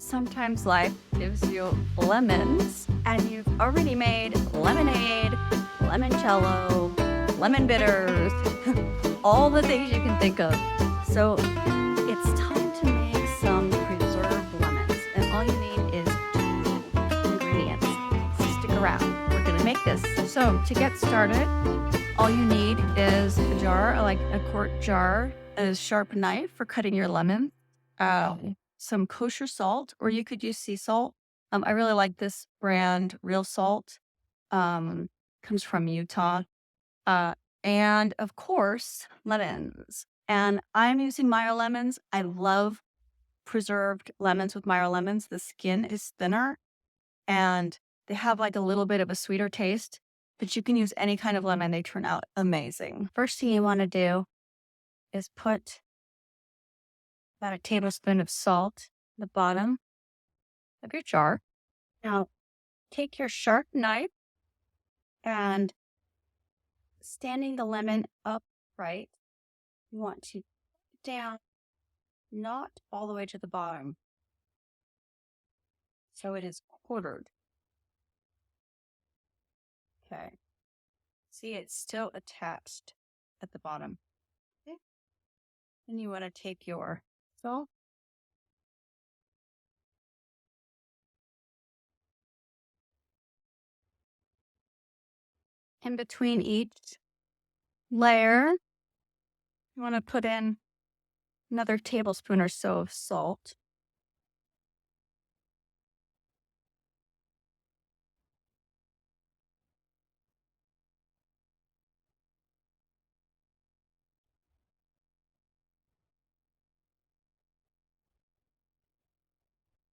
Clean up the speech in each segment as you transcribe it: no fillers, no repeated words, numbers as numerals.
sometimes life gives you lemons and you've already made lemonade, limoncello, lemon bitters, all the things you can think of. So it's time to make some preserved lemons. And all you need is 2 ingredients. So stick around. We're going to make this. So to get started, all you need is a jar, like a quart jar, a sharp knife for cutting your lemon, some kosher salt, or you could use sea salt. I really like this brand, Real Salt. Comes from Utah. Uh, and of course, lemons. And I'm using Meyer lemons. I love preserved lemons with Meyer lemons. The skin is thinner and they have like a little bit of a sweeter taste, but you can use any kind of lemon. They turn out amazing. First thing you want to do is put about a tablespoon of salt at the bottom of your jar. Now, take your sharp knife and standing the lemon upright, you want to put it down, not all the way to the bottom. So it is quartered. Okay. See, it's still attached at the bottom. Okay. Then you want to take your salt. In between each layer, you want to put in another tablespoon or so of salt.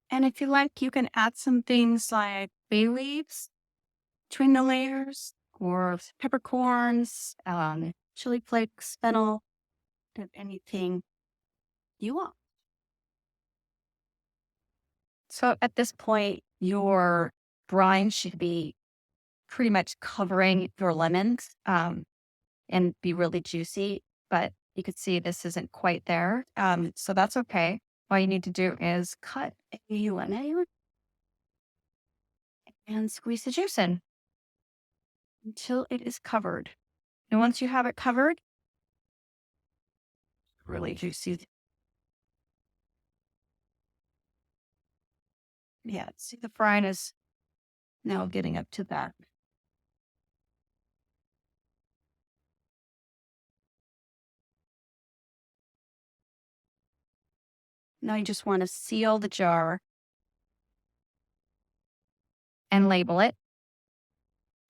And if you like, you can add some things like bay leaves between the layers, or peppercorns, chili flakes, fennel, anything you want. So at this point, your brine should be pretty much covering your lemons and be really juicy. But you could see this isn't quite there. So that's okay. All you need to do is cut a lemon and squeeze the juice in until it is covered. And once you have it covered, really juicy. Yeah, see the brine is now getting up to that. Now you just want to seal the jar and label it.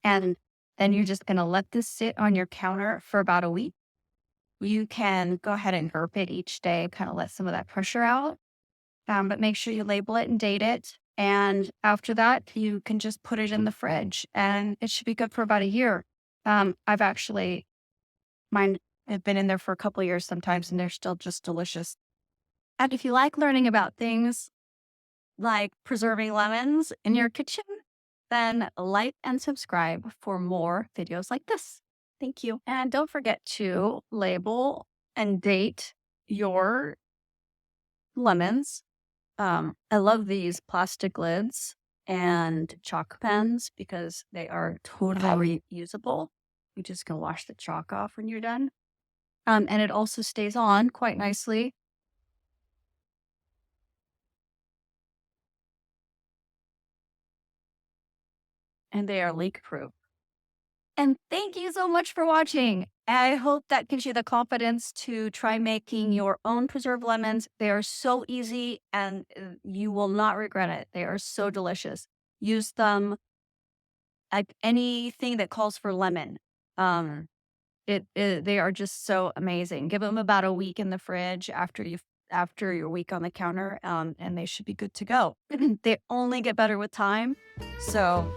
And then you're just going to let this sit on your counter for about a week. You can go ahead and burp it each day, kind of let some of that pressure out. But make sure you label it and date it. And after that, you can just put it in the fridge and it should be good for about a year. Mine have been in there for a couple of years sometimes and they're still just delicious. And if you like learning about things like preserving lemons in your kitchen, then like and subscribe for more videos like this. Thank you. And don't forget to label and date your lemons. I love these plastic lids and chalk pens because they are totally reusable. You just can wash the chalk off when you're done. And it also stays on quite nicely. And they are leak proof. And thank you so much for watching. I hope that gives you the confidence to try making your own preserved lemons. They are so easy and you will not regret it. They are so delicious. Use them like anything that calls for lemon. They are just so amazing. Give them about a week in the fridge after your week on the counter, and they should be good to go. They only get better with time. So